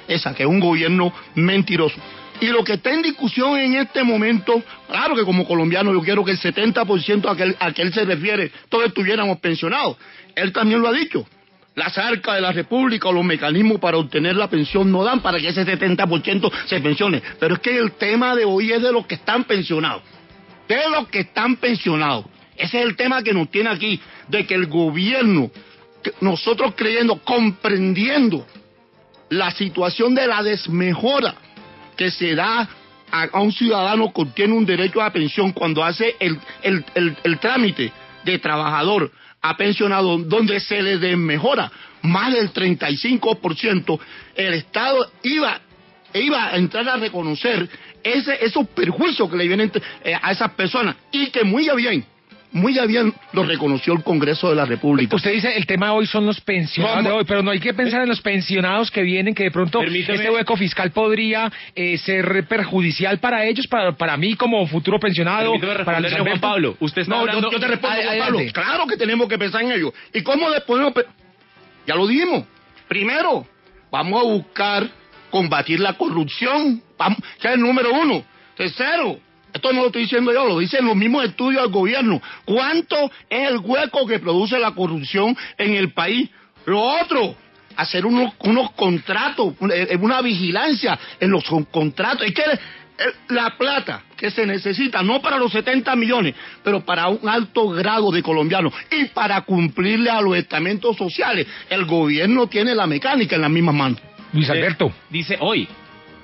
esa que es un gobierno mentiroso. Y lo que está en discusión en este momento, claro que como colombiano yo quiero que el 70% a que él se refiere, todos estuviéramos pensionados. Él también lo ha dicho. Las arcas de la República o los mecanismos para obtener la pensión no dan para que ese 70% se pensione. Pero es que el tema de hoy es de los que están pensionados. Ese es el tema que nos tiene aquí, de que el gobierno, nosotros comprendiendo la situación de la desmejora que se da a un ciudadano que tiene un derecho a pensión cuando hace el trámite de trabajador a pensionado, donde se le desmejora más del 35%, el Estado iba a entrar a reconocer esos perjuicios que le vienen a esas personas, y que muy bien lo reconoció el Congreso de la República. Usted dice el tema hoy son los pensionados de hoy, pero no hay que pensar en los pensionados que vienen, que de pronto este hueco fiscal podría ser perjudicial para ellos, para mí como futuro pensionado, para el Juan Pablo. Usted está hablando... yo te respondo, Juan Pablo. Claro que tenemos que pensar en ello. ¿Y cómo le podemos? Ya lo dijimos. Primero, vamos a buscar combatir la corrupción, que es el número 1. Tercero, esto no lo estoy diciendo yo, lo dicen los mismos estudios del gobierno. ¿Cuánto es el hueco que produce la corrupción en el país? Lo otro, hacer unos contratos, una vigilancia en los contratos. Es que la plata que se necesita, no para los 70 millones, pero para un alto grado de colombianos y para cumplirle a los estamentos sociales, el gobierno tiene la mecánica en las mismas manos. Luis Alberto. Dice hoy,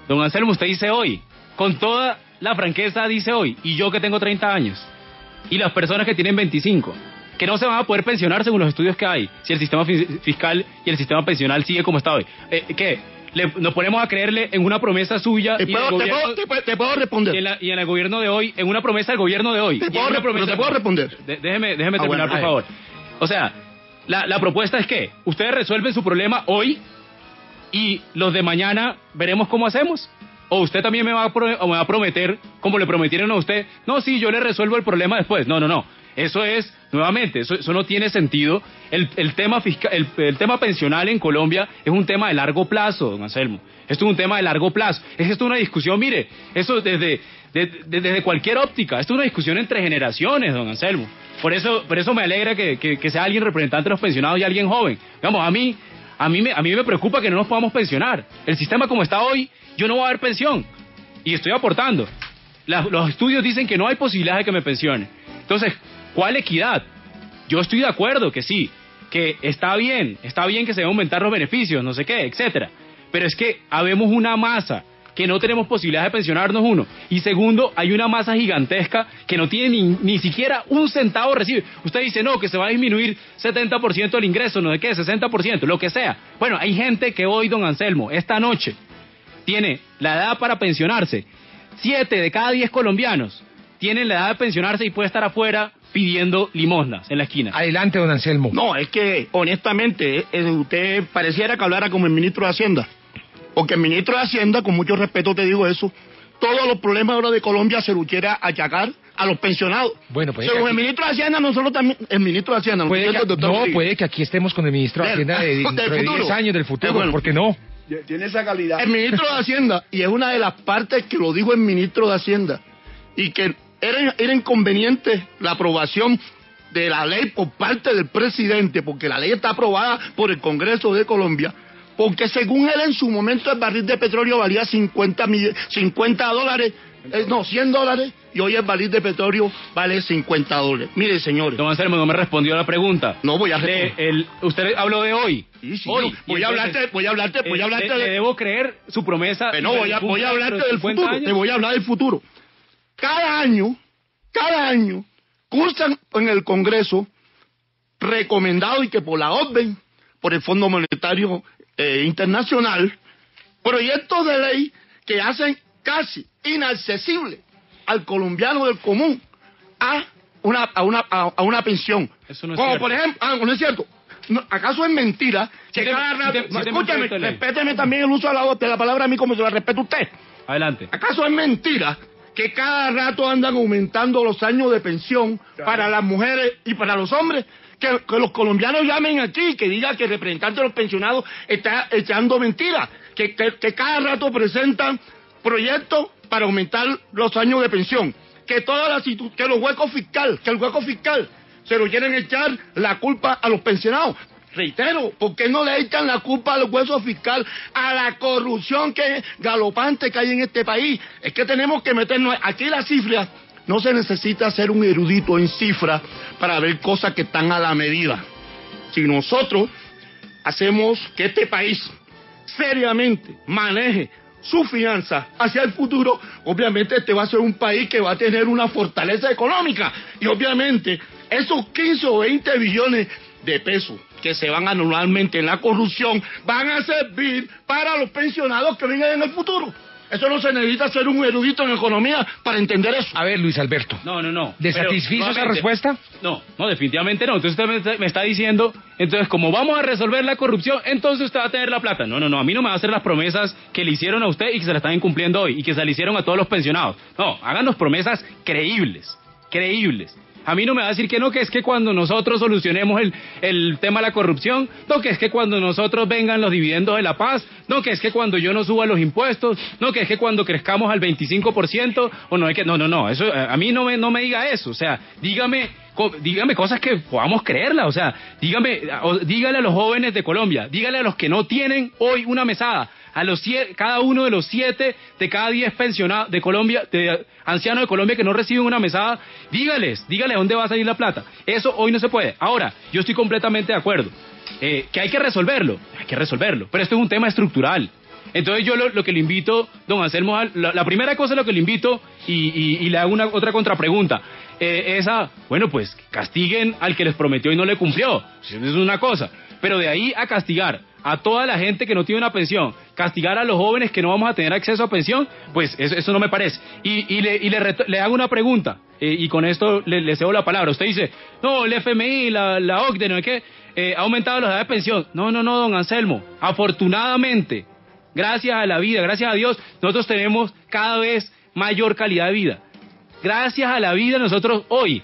don Anselmo, usted dice hoy, con toda la franqueza dice hoy, y yo que tengo 30 años, y las personas que tienen 25, que no se van a poder pensionar según los estudios que hay, si el sistema fiscal y el sistema pensional sigue como está hoy. ¿Qué? Nos ponemos a creerle en una promesa suya te puedo responder. Y en el gobierno de hoy, en una promesa del gobierno de hoy. Te puedo responder. Déjeme terminar, por favor. O sea, la propuesta es que ustedes resuelven su problema hoy y los de mañana veremos cómo hacemos. O usted también me va a prometer, como le prometieron a usted, no, sí, yo le resuelvo el problema después. No. Eso es, nuevamente, eso no tiene sentido. El tema fiscal, el tema pensional en Colombia es un tema de largo plazo, don Anselmo. Esto es un tema de largo plazo. Esto es una discusión, mire, eso desde cualquier óptica. Esto es una discusión entre generaciones, don Anselmo. Por eso me alegra que sea alguien representante de los pensionados y alguien joven. Digamos, a mí me preocupa que no nos podamos pensionar. El sistema como está hoy, yo no voy a haber pensión. Y estoy aportando. Los estudios dicen que no hay posibilidad de que me pensione. Entonces, ¿cuál equidad? Yo estoy de acuerdo que sí, que está bien que se deben aumentar los beneficios, no sé qué, etcétera. Pero es que habemos una masa que no tenemos posibilidad de pensionarnos, uno. Y segundo, hay una masa gigantesca que no tiene ni siquiera un centavo recibe. Usted dice, no, que se va a disminuir 70% el ingreso, no sé qué, 60%, lo que sea. Bueno, hay gente que hoy, don Anselmo, esta noche, tiene la edad para pensionarse. 7 de cada 10 colombianos tienen la edad de pensionarse y puede estar afuera pidiendo limosnas en la esquina. Adelante, don Anselmo. No, es que, honestamente, usted pareciera que hablara como el ministro de Hacienda. Porque el ministro de Hacienda, con mucho respeto te digo eso, todos los problemas ahora de Colombia se lo quiere achacar a los pensionados. Bueno, pues según el ministro de Hacienda, nosotros también, el ministro de Hacienda, puede que aquí estemos con el ministro de Hacienda de 10 años del futuro, ¿por qué no? Tiene esa calidad. El ministro de Hacienda, y es una de las partes que lo dijo el ministro de Hacienda, y que era inconveniente la aprobación de la ley por parte del presidente, porque la ley está aprobada por el Congreso de Colombia, porque según él en su momento el barril de petróleo valía $100, y hoy el barril de petróleo vale $50. Mire, señores. Don Anselmo, no me respondió a la pregunta. No voy a responder. Usted habló de hoy. Sí, hoy. Voy a hablarte ¿Le debo creer su promesa? No, voy a hablarte del futuro. Años? Te voy a hablar del futuro. Cada año, cursan en el Congreso, recomendado y que por la orden, por el Fondo Monetario Internacional, proyectos de ley que hacen casi inaccesible al colombiano del común a una pensión. Eso no es como cierto. Por ejemplo, no es cierto. No, ¿acaso es mentira que cada rato... escúchame, respéteme también el uso de la palabra a mí como se la respeto a usted. Adelante. ¿Acaso es mentira que cada rato andan aumentando los años de pensión para las mujeres y para los hombres? Que los colombianos llamen aquí, que diga que el representante de los pensionados está echando mentiras, que cada rato presentan proyectos para aumentar los años de pensión, que el hueco fiscal se lo quieren echar la culpa a los pensionados. Reitero, ¿por qué no le echan la culpa al hueso fiscal, a la corrupción galopante que hay en este país? Es que tenemos que meternos... Aquí las cifras, no se necesita ser un erudito en cifras para ver cosas que están a la medida. Si nosotros hacemos que este país seriamente maneje su finanza hacia el futuro, obviamente este va a ser un país que va a tener una fortaleza económica, y obviamente esos 15 o 20 billones de pesos que se van anualmente en la corrupción van a servir para los pensionados que vengan en el futuro. Eso no se necesita ser un erudito en economía para entender eso. A ver, Luis Alberto. No. ¿Le satisfizo esa respuesta? No, definitivamente no. Entonces usted me está diciendo, entonces como vamos a resolver la corrupción, entonces usted va a tener la plata. No, a mí no me va a hacer las promesas que le hicieron a usted y que se la están incumpliendo hoy y que se le hicieron a todos los pensionados. No, háganos promesas creíbles. A mí no me va a decir que no, que es que cuando nosotros solucionemos el tema de la corrupción, no, que es que cuando nosotros vengan los dividendos de la paz, no, que es que cuando yo no suba los impuestos, no, que es que cuando crezcamos al 25%, o no, es que no, eso a mí no me diga eso, o sea, dígame cosas que podamos creerla, o sea, dígale a los jóvenes de Colombia, dígale a los que no tienen hoy una mesada, cada uno de los 7 de cada 10 pensionados de Colombia, de ancianos de Colombia que no reciben una mesada, dígales dónde va a salir la plata. Eso hoy no se puede. Ahora, yo estoy completamente de acuerdo que hay que resolverlo, pero esto es un tema estructural. Entonces yo lo que le invito, don Anselmo, la primera cosa lo que le invito, y le hago otra contrapregunta, pues castiguen al que les prometió y no le cumplió, eso es una cosa, pero de ahí a castigar a toda la gente que no tiene una pensión, castigar a los jóvenes que no vamos a tener acceso a pensión, pues eso no me parece. Y le hago una pregunta, y con esto le cedo la palabra. Usted dice, no, el FMI, la OCDE, no es que ha aumentado la edad de pensión. No, don Anselmo, afortunadamente, gracias a la vida, gracias a Dios, nosotros tenemos cada vez mayor calidad de vida. Gracias a la vida nosotros hoy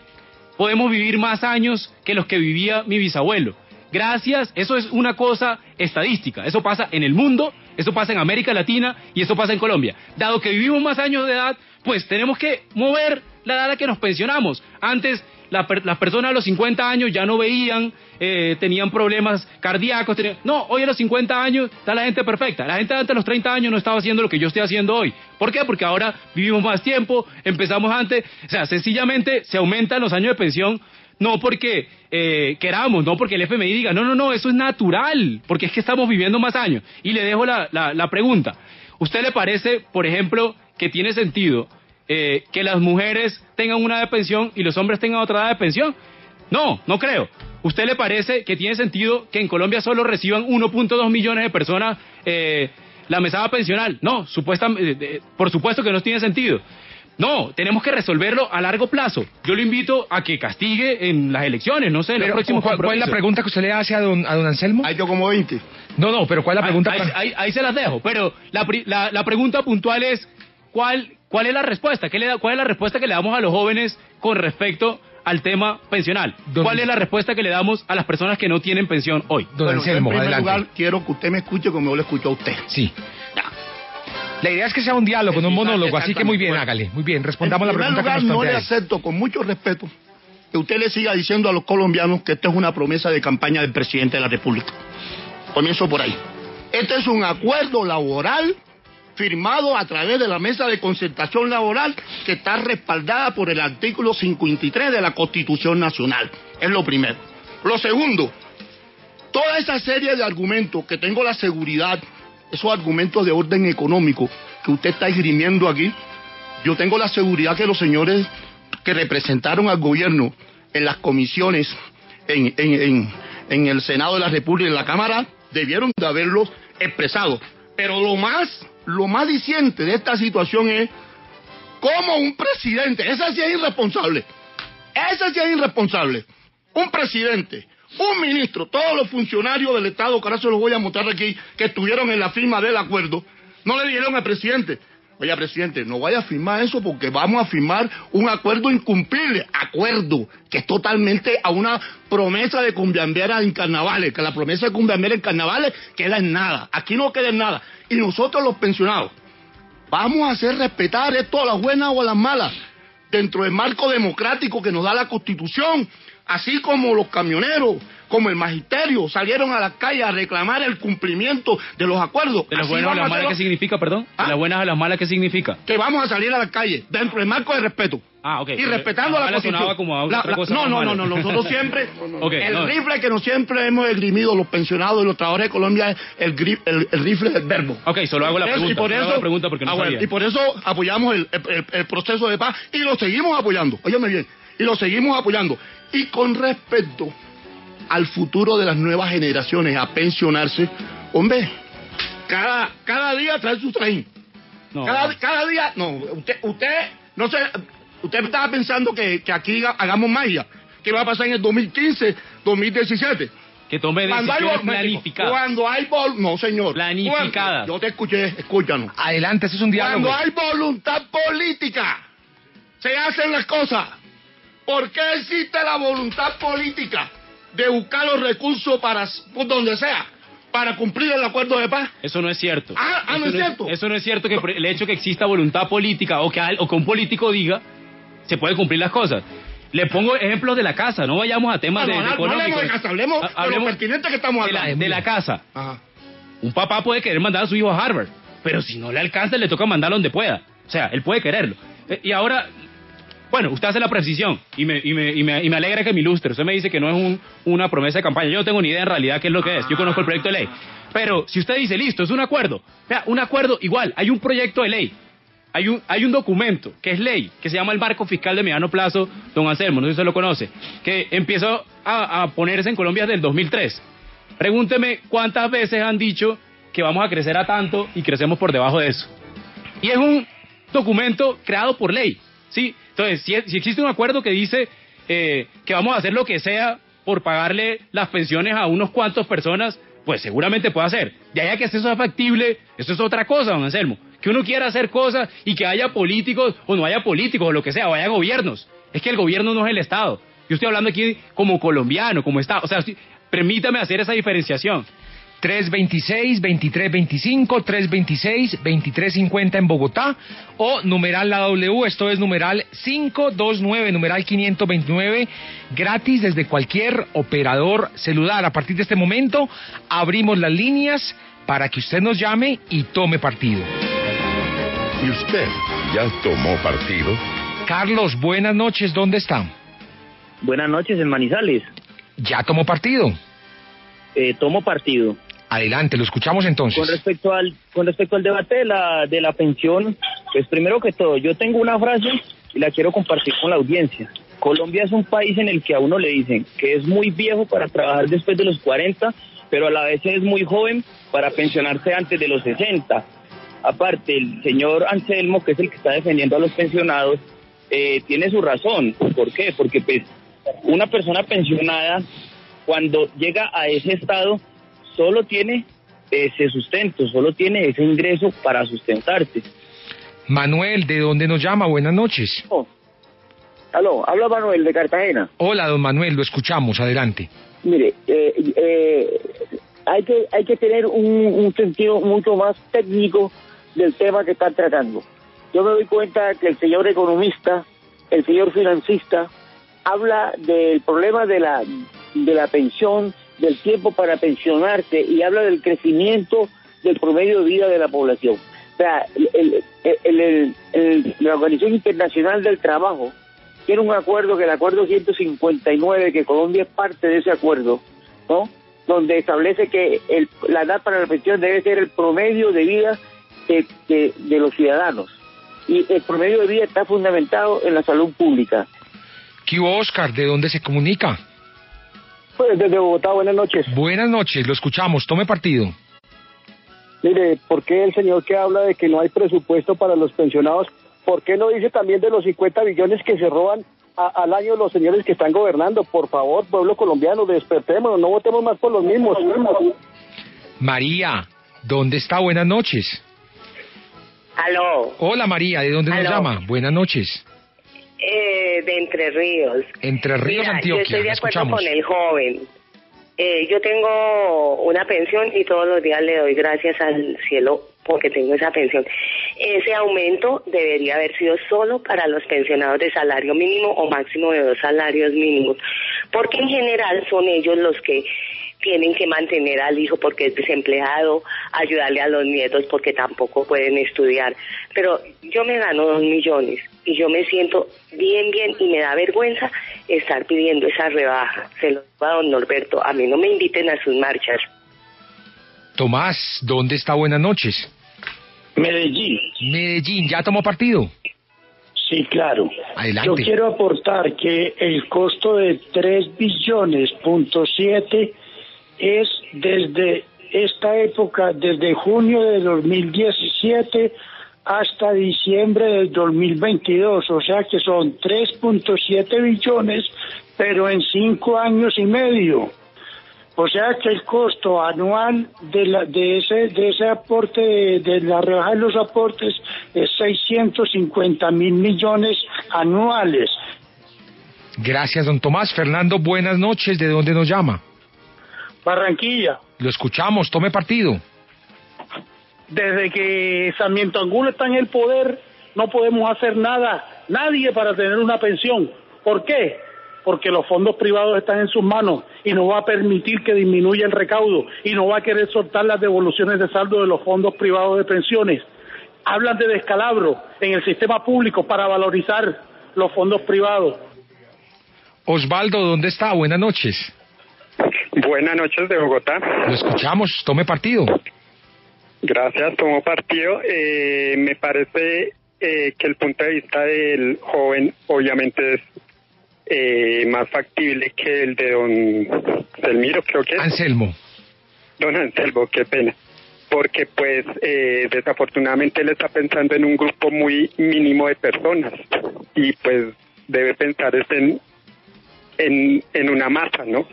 podemos vivir más años que los que vivía mi bisabuelo. Gracias, eso es una cosa estadística, eso pasa en el mundo, eso pasa en América Latina y eso pasa en Colombia. Dado que vivimos más años de edad, pues tenemos que mover la edad a la que nos pensionamos. Antes las personas a los 50 años ya no veían, tenían problemas cardíacos, hoy a los 50 años está la gente perfecta. La gente antes de los 30 años no estaba haciendo lo que yo estoy haciendo hoy. ¿Por qué? Porque ahora vivimos más tiempo, empezamos antes, o sea, sencillamente se aumentan los años de pensión. No porque queramos, no porque el FMI diga, no, eso es natural, porque es que estamos viviendo más años. Y le dejo la pregunta. ¿Usted le parece, por ejemplo, que tiene sentido que las mujeres tengan una edad de pensión y los hombres tengan otra edad de pensión? No creo. ¿Usted le parece que tiene sentido que en Colombia solo reciban 1.2 millones de personas la mesada pensional? No, por supuesto que no tiene sentido. No, tenemos que resolverlo a largo plazo. Yo lo invito a que castigue en las elecciones, no sé, en los próximos compromisos. ¿Cuál es la pregunta que usted le hace a don Anselmo? Hay yo como 20. No, pero ¿cuál es la pregunta? Ahí se las dejo, pero la pregunta puntual es, ¿cuál es la respuesta? ¿Cuál es la respuesta que le damos a los jóvenes con respecto al tema pensional. ¿Cuál es la respuesta que le damos a las personas que no tienen pensión hoy? Don Anselmo, en primer adelante. lugar, quiero que usted me escuche como yo le escucho a usted. Sí. La idea es que sea un diálogo, no un monólogo, así que muy bien, Bueno. hágale. Muy bien, respondamos la En pregunta primer que lugar, nos no le plantea. acepto con mucho respeto que usted le siga diciendo a los colombianos que esto es una promesa de campaña del presidente de la República. Comienzo por ahí. Este es un acuerdo laboral firmado a través de la mesa de concertación laboral que está respaldada por el artículo 53 de la Constitución Nacional. Es lo primero. Lo segundo, toda esa serie de argumentos que tengo la seguridad, esos argumentos de orden económico que usted está esgrimiendo aquí, yo tengo la seguridad que los señores que representaron al gobierno en las comisiones, en el Senado de la República y en la Cámara, debieron de haberlos expresado. Pero lo más diciente de esta situación es cómo un presidente, ese sí es irresponsable, un presidente, un ministro, todos los funcionarios del Estado, que ahora se los voy a mostrar aquí, que estuvieron en la firma del acuerdo, no le dijeron al presidente: oye, presidente, no vaya a firmar eso porque vamos a firmar un acuerdo incumplible. Acuerdo que es totalmente a una promesa de cumbiambera en carnavales, que la promesa de cumbiambera en carnavales queda en nada. Aquí no queda en nada. Y nosotros los pensionados vamos a hacer respetar esto a las buenas o a las malas, dentro del marco democrático que nos da la Constitución, así como los camioneros, como el magisterio, salieron a las calles a reclamar el cumplimiento de los acuerdos. ¿De las Así buenas a vamos las a malas hacerlo. qué significa, perdón? ¿De las buenas a las malas qué significa? Que vamos a salir a la calle, dentro del marco de respeto. Ah, ok. Y respetando la Constitución. Sonaba como a otra cosa no, más no, mala. no, nosotros siempre, Okay, el no. rifle que nos siempre hemos esgrimido los pensionados y los trabajadores de Colombia es el rifle del verbo. Ok, solo hago la pregunta. Y por solo eso, hago la pregunta porque no sabía. y por eso apoyamos el proceso de paz y lo seguimos apoyando. Óyeme bien, y lo seguimos apoyando. Y con respecto al futuro de las nuevas generaciones a pensionarse, hombre, cada día trae su trajín. No. Cada día, no, usted, no sé, usted estaba pensando que aquí hagamos magia, que va a pasar en el 2015, 2017. Que tome decisiones planificadas. Cuando hay no, señor. Planificadas. Yo te escuché, escúchanos. Adelante, eso es un diálogo. Cuando hay voluntad política, se hacen las cosas. ¿Por qué existe la voluntad política de buscar los recursos por donde sea, para cumplir el acuerdo de paz? Eso no es cierto. ¿No es cierto? Eso no es cierto, que el hecho que exista voluntad política o que un político diga, se puede cumplir las cosas. Le pongo ejemplos de la casa, no vayamos a temas No hablemos de casa, hablemos de lo pertinente que estamos hablando. De la casa. Ajá. Un papá puede querer mandar a su hijo a Harvard, pero si no le alcanza, le toca mandarlo donde pueda. O sea, él puede quererlo. Y ahora, bueno, usted hace la precisión y me alegra que me ilustre. Usted me dice que no es una promesa de campaña. Yo no tengo ni idea en realidad qué es lo que es. Yo conozco el proyecto de ley. Pero si usted dice, listo, es un acuerdo. Vea, un acuerdo igual. Hay un proyecto de ley. Hay un documento que es ley, que se llama el Marco Fiscal de Mediano Plazo, don Anselmo, no sé si usted lo conoce, que empezó a ponerse en Colombia desde el 2003. Pregúnteme cuántas veces han dicho que vamos a crecer a tanto y crecemos por debajo de eso. Y es un documento creado por ley, ¿sí? Entonces, si existe un acuerdo que dice que vamos a hacer lo que sea por pagarle las pensiones a unos cuantos personas, pues seguramente puede hacer. De ahí a que eso sea factible, eso es otra cosa, don Anselmo. Que uno quiera hacer cosas y que haya políticos o no haya políticos o lo que sea, o haya gobiernos. Es que el gobierno no es el Estado. Yo estoy hablando aquí como colombiano, como Estado. O sea, permítame hacer esa diferenciación. 326-2325, 326-2350 en Bogotá, o numeral la W, esto es numeral 529, numeral 529, gratis desde cualquier operador celular. A partir de este momento abrimos las líneas para que usted nos llame y tome partido. ¿Y usted ya tomó partido? Carlos, buenas noches, ¿dónde está? Buenas noches, en Manizales. ¿Ya tomó partido? Tomo partido. Adelante, lo escuchamos entonces. Con respecto al debate de la pensión, pues primero que todo, yo tengo una frase y la quiero compartir con la audiencia. Colombia es un país en el que a uno le dicen que es muy viejo para trabajar después de los 40, pero a la vez es muy joven para pensionarse antes de los 60. Aparte, el señor Anselmo, que es el que está defendiendo a los pensionados, tiene su razón. ¿Por qué? Porque pues una persona pensionada, cuando llega a ese estado, solo tiene ese sustento, solo tiene ese ingreso para sustentarse. Manuel, ¿de dónde nos llama? Buenas noches. Aló, habla Manuel de Cartagena. Hola, don Manuel, lo escuchamos, adelante. Mire, hay que tener un sentido mucho más técnico del tema que están tratando. Yo me doy cuenta que el señor economista, el señor financista, habla del problema de la pensión, del tiempo para pensionarse, y habla del crecimiento del promedio de vida de la población. O sea, la Organización Internacional del Trabajo tiene un acuerdo, que el acuerdo 159, que Colombia es parte de ese acuerdo, ¿no? Donde establece que la edad para la pensión debe ser el promedio de vida de los ciudadanos. Y el promedio de vida está fundamentado en la salud pública. ¿Qué hubo, Oscar? ¿De dónde se comunica? Pues desde Bogotá, buenas noches. Buenas noches, lo escuchamos, tome partido. Mire, ¿por qué el señor que habla de que no hay presupuesto para los pensionados, por qué no dice también de los 50 billones que se roban al año los señores que están gobernando? Por favor, pueblo colombiano, despertémonos, no votemos más por los mismos. María, ¿dónde está? Buenas noches. Aló. Hola María, ¿de dónde nos llama? Buenas noches. De Entre Ríos. Entre Ríos, Mira, Antioquia. Yo estoy de acuerdo Escuchamos. con el joven. Yo tengo una pensión y todos los días le doy gracias al cielo porque tengo esa pensión. Ese aumento debería haber sido solo para los pensionados de salario mínimo o máximo de 2 salarios mínimos, porque en general son ellos los que tienen que mantener al hijo porque es desempleado, ayudarle a los nietos porque tampoco pueden estudiar. Pero yo me gano 2 millones y yo me siento bien y me da vergüenza estar pidiendo esa rebaja. Se lo digo a don Norberto, a mí no me inviten a sus marchas. Tomás, ¿dónde está? Buenas noches. Medellín. Medellín, ¿ya tomó partido? Sí, claro. Adelante. Yo quiero aportar que el costo de 3,7 billones es desde esta época, desde junio de 2017 hasta diciembre del 2022, o sea que son 3,7 billones, pero en 5 años y medio. O sea que el costo anual de ese aporte, de la rebaja de los aportes, es 650.000 millones anuales. Gracias, don Tomás. Fernando, buenas noches. ¿De dónde nos llama? Barranquilla. Lo escuchamos, tome partido. Desde que Sarmiento Angulo está en el poder, no podemos hacer nada, nadie, para tener una pensión. ¿Por qué? Porque los fondos privados están en sus manos y no va a permitir que disminuya el recaudo y no va a querer soltar las devoluciones de saldo de los fondos privados de pensiones. Hablan de descalabro en el sistema público para valorizar los fondos privados. Osvaldo, ¿dónde está? Buenas noches. Buenas noches de Bogotá. Lo escuchamos, tome partido. Gracias, tomo partido. Me parece que el punto de vista del joven obviamente es más factible que el de don Selmiro, creo que es. Anselmo. Don Anselmo, qué pena. Porque pues desafortunadamente él está pensando en un grupo muy mínimo de personas y pues debe pensar en una masa, ¿no?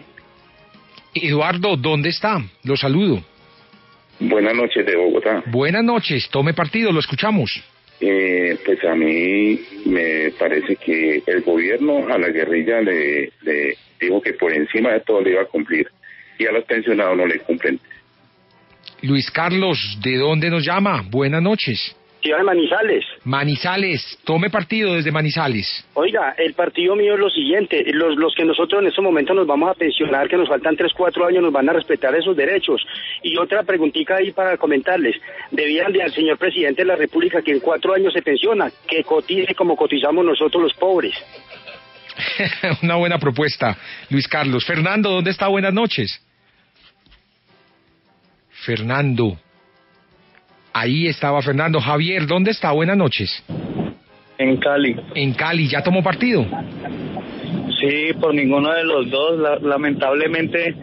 Eduardo, ¿dónde está? Lo saludo. Buenas noches de Bogotá. Buenas noches, tome partido, lo escuchamos. Pues a mí me parece que el gobierno a la guerrilla le dijo que por encima de todo le iba a cumplir y a los pensionados no le cumplen. Luis Carlos, ¿de dónde nos llama? Buenas noches. Ciudad de Manizales. Manizales, tome partido desde Manizales. Oiga, el partido mío es lo siguiente, los que nosotros en estos momentos nos vamos a pensionar, que nos faltan 3-4 años, nos van a respetar esos derechos. Y otra preguntita ahí para comentarles, debían de al señor presidente de la República que en 4 años se pensiona, que cotice como cotizamos nosotros los pobres. Una buena propuesta, Luis Carlos. Fernando, ¿dónde está? Buenas noches. Fernando. Ahí estaba Fernando. Javier, ¿dónde está? Buenas noches. En Cali. En Cali, ¿ya tomó partido? Sí, por ninguno de los dos. Lamentablemente,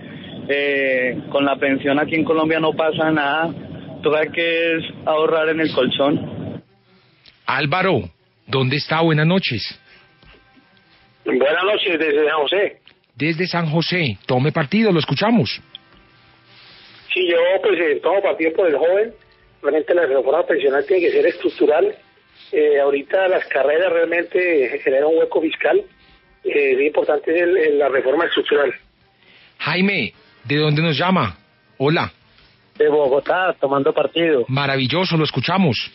con la pensión aquí en Colombia no pasa nada. Toca que es ahorrar en el colchón. Álvaro, ¿dónde está? Buenas noches. Buenas noches, desde San José. Desde San José, tome partido, lo escuchamos. Sí, yo pues tomo partido por el joven. Realmente la reforma pensional tiene que ser estructural ahorita las carreras realmente generan un hueco fiscal. Es importante la reforma estructural. Jaime, ¿de dónde nos llama? Hola. De Bogotá, tomando partido. Maravilloso, lo escuchamos.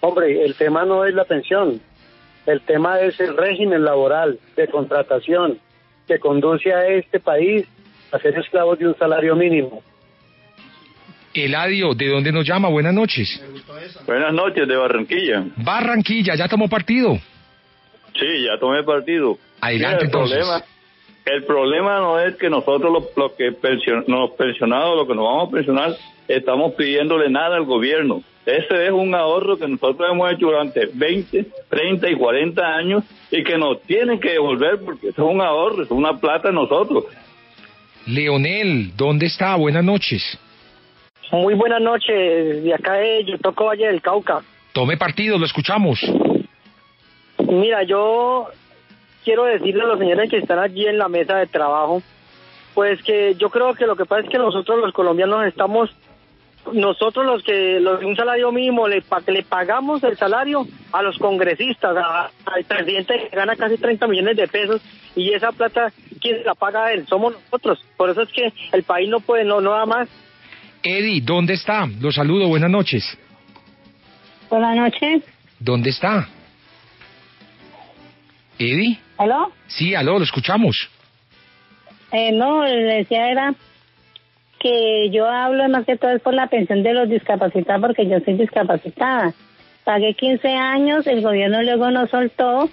Hombre, el tema no es la pensión, el tema es el régimen laboral de contratación que conduce a este país a ser esclavos de un salario mínimo. Eladio, ¿de dónde nos llama? Buenas noches. Buenas noches, de Barranquilla. Barranquilla, ¿ya tomó partido? Sí, ya tomé partido. Adelante, entonces. El problema no es que nosotros los pensionados, los que nos vamos a pensionar, estamos pidiéndole nada al gobierno. Ese es un ahorro que nosotros hemos hecho durante 20, 30 y 40 años y que nos tienen que devolver porque eso es un ahorro, es una plata de nosotros. Leonel, ¿dónde está? Buenas noches. Muy buenas noches, de acá de Yotoco, Valle del Cauca. Tome partido, lo escuchamos. Mira, yo quiero decirle a los señores que están allí en la mesa de trabajo, pues que yo creo que lo que pasa es que nosotros los colombianos nosotros los de un salario mínimo le pagamos el salario a los congresistas, al presidente que gana casi 30 millones de pesos, y esa plata, ¿quién la paga a él? Somos nosotros. Por eso es que el país no puede, no da más. Eddie, ¿dónde está? Lo saludo, buenas noches. Buenas noches. ¿Dónde está? ¿Eddie? ¿Aló? Sí, aló, lo escuchamos. No, le decía era que yo hablo más que todo es por la pensión de los discapacitados, porque yo soy discapacitada. Pagué 15 años, el gobierno luego nos soltó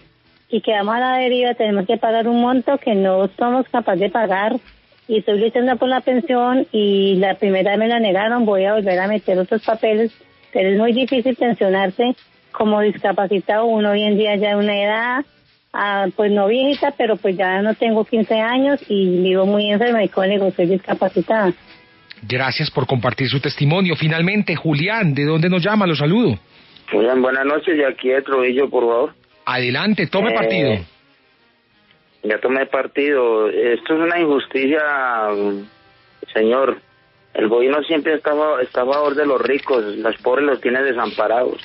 y quedamos a la deriva, tenemos que pagar un monto que no somos capaces de pagar, y estoy luchando por la pensión y la primera vez me la negaron, voy a volver a meter otros papeles, pero es muy difícil pensionarse como discapacitado. Uno hoy en día ya de una edad, pues no viejita, pero pues ya no tengo 15 años y vivo muy enferma y como digo, soy discapacitada. Gracias por compartir su testimonio. Finalmente, Julián, ¿de dónde nos llama? Lo saludo. Julián, buenas noches, y aquí de Trujillo, por favor. Adelante, tome partido. Ya tomé partido. Esto es una injusticia, señor. El gobierno siempre está a favor de los ricos, los pobres los tiene desamparados.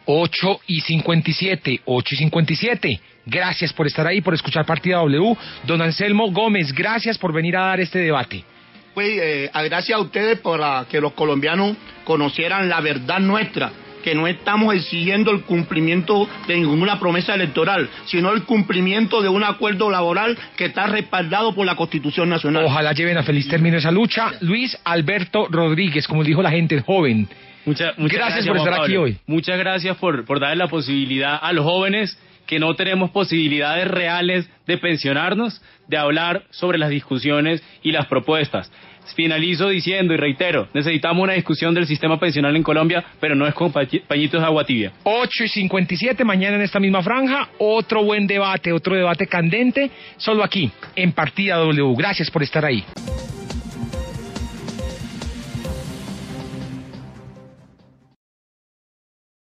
8:57. Gracias por estar ahí, por escuchar Partida W. Don Anselmo Gómez, gracias por venir a dar este debate. Pues gracias a ustedes por que los colombianos conocieran la verdad nuestra, que no estamos exigiendo el cumplimiento de ninguna promesa electoral, sino el cumplimiento de un acuerdo laboral que está respaldado por la Constitución Nacional. Ojalá lleven a feliz término esa lucha. Luis Alberto Rodríguez, como dijo la gente joven. Muchas gracias por estar aquí hoy. Muchas gracias por darle la posibilidad a los jóvenes que no tenemos posibilidades reales de pensionarnos, de hablar sobre las discusiones y las propuestas. Finalizo diciendo y reitero, necesitamos una discusión del sistema pensional en Colombia, pero no es con pañitos de agua tibia. 8:57, mañana en esta misma franja, otro buen debate, otro debate candente, solo aquí, en Partida W. Gracias por estar ahí.